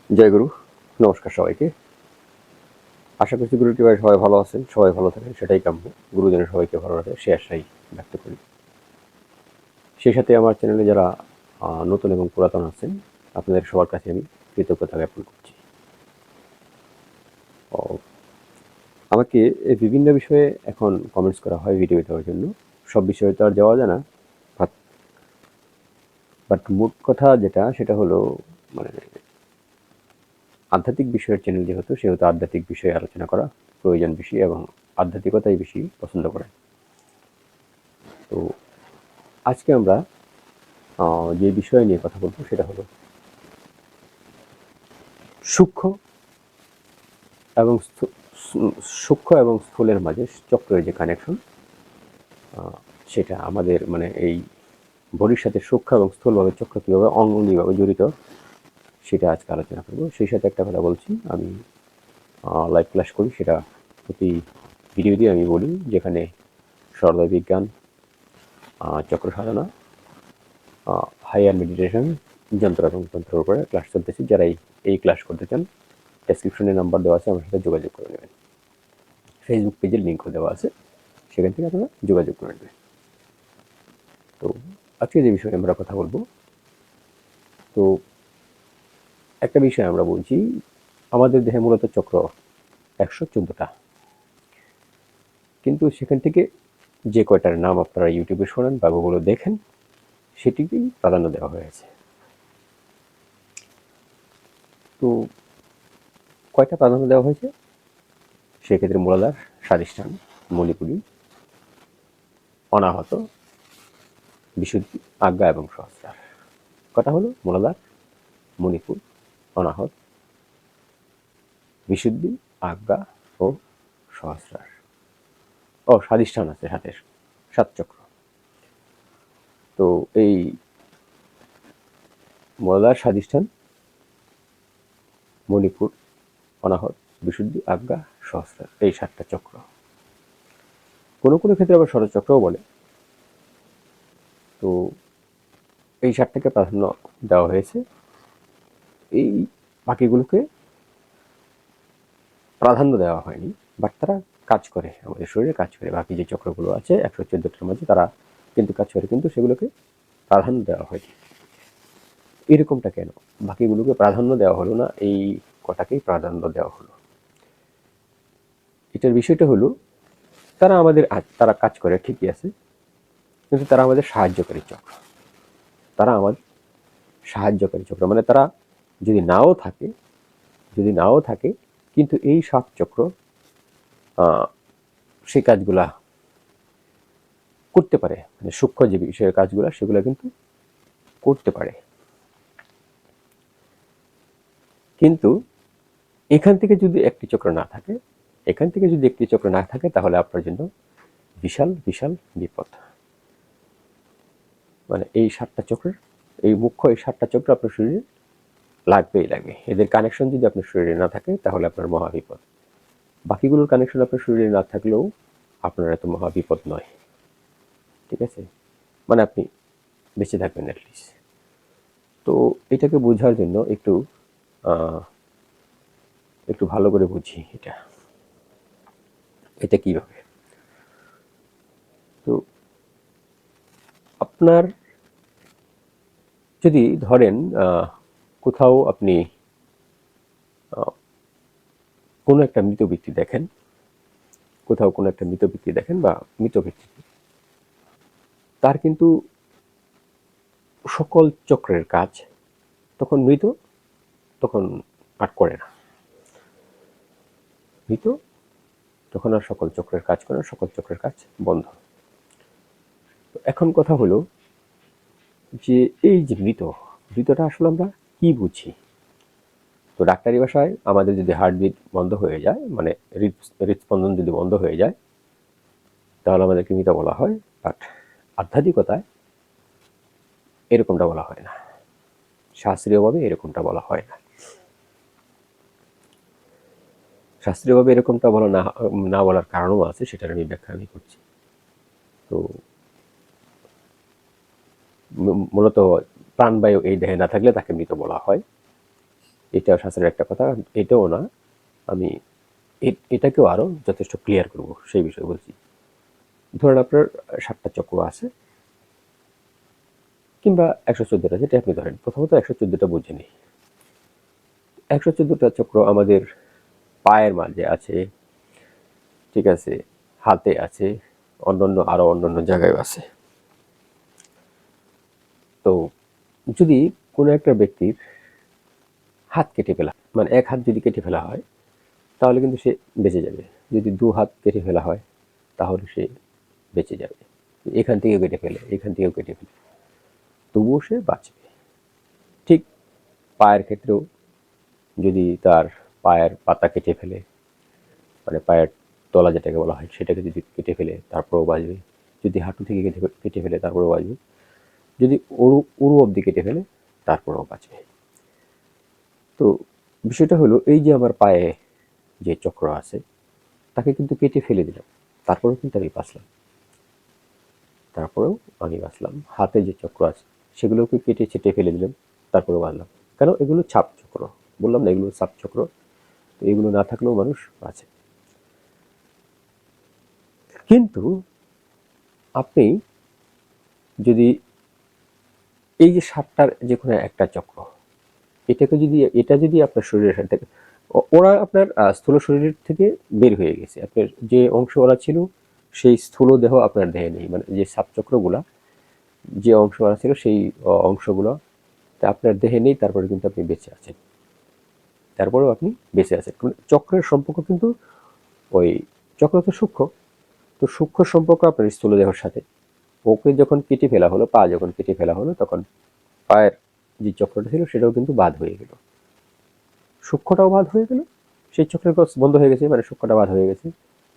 জয় গুরু। নমস্কার সবাইকে। আশা করছি গুরুর কৃপায় সবাই ভালো আছেন, সবাই ভালো থাকেন, সেটাই কাম্য। গুরুজনের সবাইকে ভালো রাখে সে আশাই ব্যক্ত করি। সেই সাথে আমার চ্যানেলে যারা নতুন এবং পুরাতন আছেন, আপনাদের সবার কাছে আমি কৃতজ্ঞতা জ্ঞাপন করছি। আমাকে এই বিভিন্ন বিষয়ে এখন কমেন্টস করা হয় ভিডিও দেওয়ার জন্য। সব বিষয়ে তো আর যাওয়া যায় না, বাট মোট কথা যেটা সেটা হলো মানে আধ্যাত্মিক বিষয়ের চ্যানেল সেহেতু আধ্যাত্মিক বিষয়ে আলোচনা করা প্রয়োজন বেশি এবং আধ্যাত্মিকতাই বেশি পছন্দ করে। তো আজকে আমরা যে বিষয় নিয়ে কথা বলবো সেটা হলো সূক্ষ্ম এবং সূক্ষ্ম এবং স্থূলের মাঝে চক্রের যে কানেকশন, সেটা আমাদের এই বডির সাথে সূক্ষ্ম এবং স্থূলভাবে চক্র কীভাবে অঙ্গিভাবে জড়িত সেটা আজকে আলোচনা করবো। সেই সাথে একটা কথা বলছি, আমি লাইভ ক্লাস করি, সেটা প্রতি ভিডিও দিয়ে আমি বলি, যেখানে সরল বিজ্ঞান, চক্র সাধনা, হায়ার মেডিটেশন, যন্ত্র এবং তন্ত্রের উপরে ক্লাস চলতেছে। যারা এই ক্লাস করতে চান, ডেসক্রিপশনে নাম্বার দেওয়া আছে, আমার সাথে যোগাযোগ করে নেবেন। ফেসবুক পেজের লিঙ্কও দেওয়া আছে, সেখান থেকে আপনারা যোগাযোগ করে নেবেন। তো আজকে যে বিষয়ে আমরা কথা বলবো, তো একটা বিষয় আমরা বলছি, আমাদের দেহে মূলত চক্র 114টা, কিন্তু সেখান থেকে যে কয়টার নাম আপনারা ইউটিউবে শোনেন বা গুগলে দেখেন, সেটিকেই প্রাধান্য দেওয়া হয়েছে। তো কয়টা প্রাধান্য দেওয়া হয়েছে? সেক্ষেত্রে মূলাধার, স্বাধিষ্ঠান, মণিপুরী, অনাহত, বিশুদ্ধি, আজ্ঞা এবং সহস্রার। কটা হলো? মূলাধার, মণিপুর, অনাহত, বিশুদ্ধি, আজ্ঞা ও সহস্রার। ও স্বাধিষ্ঠান আছে, হাতের 7 চক্র। তো এই মূলাধার, স্বাধিষ্ঠান, মণিপুর, অনাহত, বিশুদ্ধি, আজ্ঞা, সহস্রার, এই 7টা চক্র। কোনো কোনো ক্ষেত্রে আবার ষড়চক্রও বলে। তো এই 7টাকে প্রাধান্য দেওয়া হয়েছে, এই বাকিগুলোকে প্রাধান্য দেওয়া হয়নি, বাট তারা কাজ করে, আমাদের শরীরে কাজ করে। বাকি যে চক্রগুলো আছে 114টার মধ্যে, তারা কিন্তু কাজ করে, কিন্তু সেগুলোকে প্রাধান্য দেওয়া হয়নি। এরকমটা কেন? বাকিগুলোকে প্রাধান্য দেওয়া হলো না, এই কটাকেই প্রাধান্য দেওয়া হলো? এটার বিষয়টা হলো, তারা কাজ করে ঠিকই আছে, কিন্তু তারা আমাদের সাহায্যকারী চক্র। তারা আমাদের সাহায্যকারী চক্র, মানে তারা যদি নাও থাকে কিন্তু এই 7 চক্র সেই কাজগুলা করতে পারে, মানে সূক্ষ্ম যে বিষয়ের কাজগুলো সেগুলো কিন্তু করতে পারে। কিন্তু এখান থেকে যদি একটি চক্র না থাকে, তাহলে আপনার জন্য বিশাল বিশাল বিপদ। মানে এই 7টা চক্রের, এই মুখ্য এই 7টা চক্র আপনার শরীরে লাগবেই লাগবে। এদের কানেকশন যদি আপনার শরীরে না থাকে, তাহলে আপনার মহা বিপদ। বাকিগুলোর কানেকশন আপনার শরীরে না থাকলেও আপনার এত মহা বিপদ নয়, ঠিক আছে? মানে আপনি বেঁচে থাকবেন অ্যাটলিস্ট। তো এটাকে বোঝার জন্য একটু ভালো করে বুঝি এটা কিভাবে। তো আপনার যদি ধরেন কোথাও আপনি কোনো একটা মৃত ব্যক্তি দেখেন বা মৃত ব্যক্তি, তার কিন্তু সকল চক্রের কাজ তখন আর করে না। মৃত তখন আর সকল চক্রের কাজ করে না, সকল চক্রের কাজ বন্ধ। তো এখন কথা হলো যে এই যে মৃতটা আসলে আমরা কি বুঝি? তো ডাক্তারি ভাষায় আমাদের যদি হার্টবিট বন্ধ হয়ে যায়, মানে হৃদস্পন্দন যদি বন্ধ হয়ে যায়, তাহলে আমাদেরকে মৃত বলা হয়। বাট আধ্যাত্মিকতায় এরকমটা বলা হয় না, শাস্ত্রীয়ভাবে এরকমটা বলা হয় না। শাস্ত্রীয়ভাবে এরকমটা বলা না বলার কারণও আছে, সেটার আমি ব্যাখ্যা করছি। তো মূলত প্রাণবায়ু এই দেহে না থাকলে তাকে মৃত বলা হয়। এটা শাস্ত্রের একটা কথা, এটাও না, আমি এটাকেও আরও যথেষ্ট ক্লিয়ার করব, সেই বিষয়ে বলছি। ধরেন আপনার 7টা চক্র আছে কিংবা 114টা, যেটা আপনি ধরেন। প্রথমত 114টা বুঝে নিই। 114টা চক্র আমাদের পায়ের মাঝে আছে, ঠিক আছে, হাতে আছে, আরো অন্যান্য জায়গায় আছে। তো যদি কোনো একটা ব্যক্তির হাত কেটে ফেলা, মানে এক হাত যদি কেটে ফেলা হয়, তাহলে কিন্তু সে বেঁচে যাবে। যদি 2 হাত কেটে ফেলা হয়, তাহলে সে বেঁচে যাবে। এখান থেকেও কেটে ফেলে, এখান থেকেও কেটে ফেলে, তবুও সে বাঁচবে। ঠিক পায়ের ক্ষেত্রেও যদি তার পায়ের পাতা কেটে ফেলে, মানে পায়ের তলা যেটাকে বলা হয়, সেটাকে যদি কেটে ফেলে, তারপরেও বাঁচবে। যদি হাঁটু থেকে কেটে ফেলে, তারপরেও বাঁচবে। যদি উরু অবধি কেটে ফেলে, তারপরেও বাঁচবে। তো বিষয়টা হলো, এই যে আমার পায়ে যে চক্র আছে, তাকে কিন্তু কেটে ফেলে দিলাম, তারপরেও কিন্তু আমি বাঁচলাম। হাতে যে চক্র আছে, সেগুলোকে কেটে ছেটে ফেলে দিলাম, তারপরেও বাঁচলাম। কেন? এগুলো ছাপ চক্র, বললাম না এগুলো ছাপ চক্র। তো এগুলো না থাকলেও মানুষ বাঁচে। কিন্তু আপনি যদি এই যে 7টার যে কোনো একটা চক্র, এটা যদি আপনার শরীরের সাথে, ওরা আপনার স্থূল শরীরের থেকে বের হয়ে গেছে, আপনার যে অংশ ওরা ছিল, সেই স্থূল দেহ আপনার দেহে নেই। মানে যে সাবচক্রগুলা, যে অংশ ওরা ছিল, সেই অংশগুলো আপনার দেহে নেই, তারপরে কিন্তু আপনি বেঁচে আছেন। তারপরেও আপনি বেঁচে আছেন। চক্রের সম্পর্ক কিন্তু, ওই চক্র তো সূক্ষ্ম, তো সূক্ষ্ম সম্পর্ক আপনার স্থূল দেহের সাথে। ওকে যখন কেটে ফেলা হলো, পা যখন কেটে ফেলা হলো, তখন পায়ের যে চক্রটা ছিল, সেটাও কিন্তু বাদ হয়ে গেল, সূক্ষ্মটাও বাদ হয়ে গেল, সেই চক্রের কাজ বন্ধ হয়ে গেছে, মানে সূক্ষ্মটা বাদ হয়ে গেছে,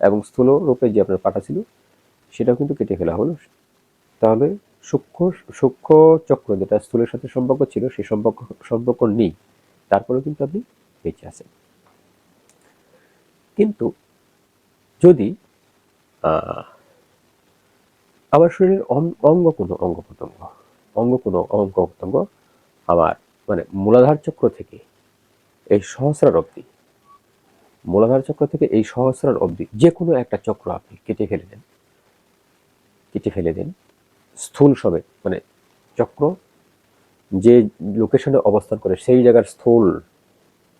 এবং স্থূল রূপে যে আপনার পাটা ছিল, সেটাও কিন্তু কেটে ফেলা হলো। তাহলে সূক্ষ্ম সূক্ষ্ম চক্র যেটা স্থূলের সাথে সম্পর্ক ছিল, সেই সম্পর্ক নেই, তারপরেও কিন্তু আপনি বেঁচে আছেন। কিন্তু যদি আমার শরীরের অঙ্গ প্রত্যঙ্গ আমার, মানে মূলাধার চক্র থেকে এই সহস্রার অবধি যে কোনো একটা চক্র আপনি কেটে ফেলে দেন স্থূল সবে, মানে চক্র যে লোকেশনে অবস্থান করে, সেই জায়গার স্থূল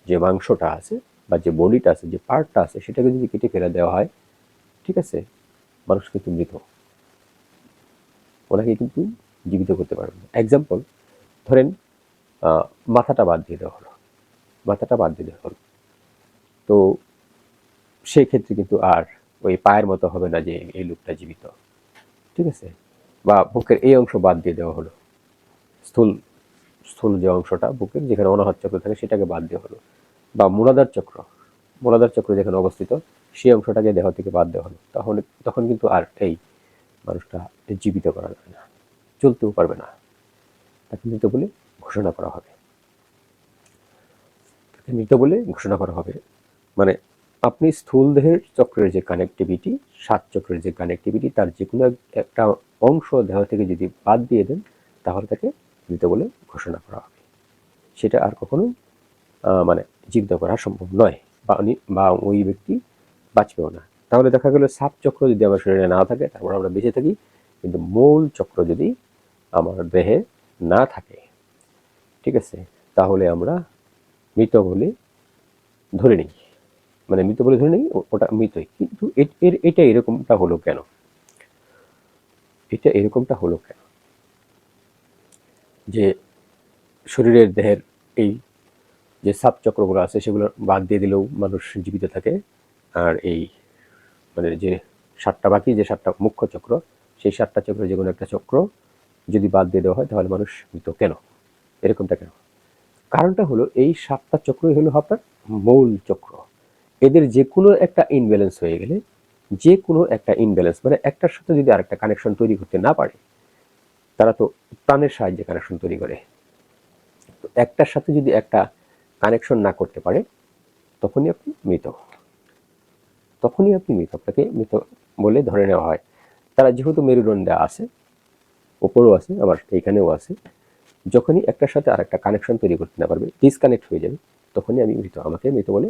যে মাংসটা আছে, বা যে বডিটা আছে, যে পার্টটা আছে, সেটাকে যদি কেটে ফেলে দেওয়া হয়, ঠিক আছে, মানুষ কিন্তু মৃত, ওনাকে কিন্তু জীবিত করতে পারবেন না। এক্সাম্পল ধরেন, মাথাটা বাদ দিয়ে দেওয়া হলো, তো সেই ক্ষেত্রে কিন্তু আর ওই পায়ের মতো হবে না যে এই লোকটা জীবিত, ঠিক আছে। বা বুকের এই অংশ বাদ দিয়ে দেওয়া হলো, স্থূল স্থূল যে অংশটা বুকের, যেখানে অনাহত চক্র থাকে, সেটাকে বাদ দেওয়া হলো। বা মূলাধার চক্র যেখানে অবস্থিত, সেই অংশটাকে দেহ থেকে বাদ দেওয়া হলো, তখন কিন্তু আর এই মানুষটা জীবিত করা যাবে না, চলতেও পারবে না, তাকে মৃত বলে ঘোষণা করা হবে। মানে আপনি স্থূল দেহের চক্রের যে কানেক্টিভিটি, 7 চক্রের যে কানেক্টিভিটি, তার যে কোনো একটা অংশ দেহ থেকে যদি বাদ দিয়ে দেন, তাহলে তাকে মৃত বলে ঘোষণা করা হবে। সেটা আর কখনো মানে জীবিত করা সম্ভব নয়, বা ওই ব্যক্তি বাঁচবেও না। তাহলে দেখা গেল 7 চক্র যদি আমার শরীরে না থাকে, তারপর আমরা বেঁচে থাকি, কিন্তু মূল চক্র যদি আমার দেহে না থাকে, ঠিক আছে, তাহলে আমরা মৃত বলে ধরে নিই। মানে মৃত বলে ধরে নিই, ওটা মৃতই। কিন্তু এটা এরকমটা হলো কেন? যে শরীরের দেহের এই যে সাব চক্রগুলো আছে, সেগুলো বাদ দিয়ে দিলেও মানুষ জীবিত থাকে, আর এই মানে যে 7টা বাকি, যে 7টা মুখ্য চক্র, সেই 7টা চক্রের যে কোনো একটা চক্র যদি বাদ দিয়ে দেওয়া হয়, তাহলে মানুষ মৃত কেন? এরকমটা কেন? কারণটা হলো, এই 7টা চক্রই হলো আপনার মূল চক্র। এদের যে কোনো একটা ইনব্যালেন্স হয়ে গেলে, মানে একটার সাথে যদি আরেকটা কানেকশন তৈরি করতে না পারে, তারা তো প্রাণের সাহায্যে কানেকশন তৈরি করে, তো একটার সাথে যদি একটা কানেকশন না করতে পারে, তখনই আপনি মৃত, আপনাকে মৃত বলে ধরে নেওয়া হয়। তারা যেহেতু মেরুদণ্ডে আছে, ওপরেও আছে, আবার এইখানেও আছে, যখনই একটার সাথে আরেকটা কানেকশন তৈরি করতে না পারবে, ডিসকানেক্ট হয়ে যাবে, তখনই আমি মৃত, আমাকে মৃত বলে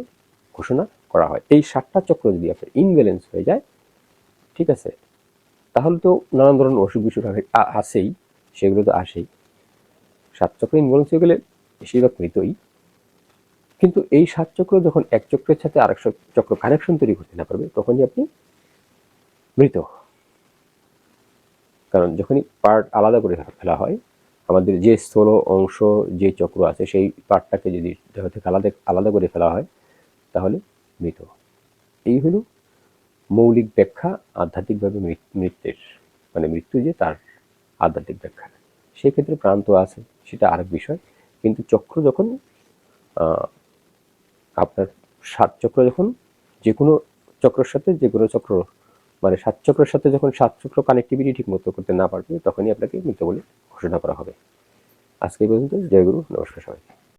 ঘোষণা করা হয়। এই 7টা চক্র যদি আপনার ইনব্যালেন্স হয়ে যায়, ঠিক আছে, তাহলে তো নানান ধরনের অসুখ বিসুখ আসেই, সেগুলো তো আসেই। 7 চক্র ইনব্যালেন্স হয়ে গেলে বেশিরভাগ মৃতই। কিন্তু এই 7 চক্র যখন এক চক্রের সাথে আরেক চক্র কানেকশন তৈরি করতে না পারবে, তখনই আপনি মৃত। কারণ যখনই পার্ট আলাদা করে ফেলা হয়, আমাদের যে স্থূল অংশ যে চক্র আছে সেই পার্টটাকে যদি দেহ থেকে আলাদা আলাদা করে ফেলা হয়, তাহলে মৃত। এই হলো মৌলিক ব্যাখ্যা আধ্যাত্মিকভাবে মৃত্যুর, মানে মৃত্যু যে তার আধ্যাত্মিক ব্যাখ্যা। সেই ক্ষেত্রে প্রাণ তো আছে, সেটা আরেক বিষয়। কিন্তু চক্র যখন আপনার 7 চক্র যখন যে কোনো চক্রের সাথে যে কোনো চক্র, মানে 7 চক্রের সাথে যখন 7 চক্র কানেক্টিভিটি ঠিক মতো করতে না পারবে, তখনই আপনাকে মৃত বলে ঘোষণা করা হবে। আজকে এই পর্যন্ত। জয় গুরু, নমস্কার সবাইকে।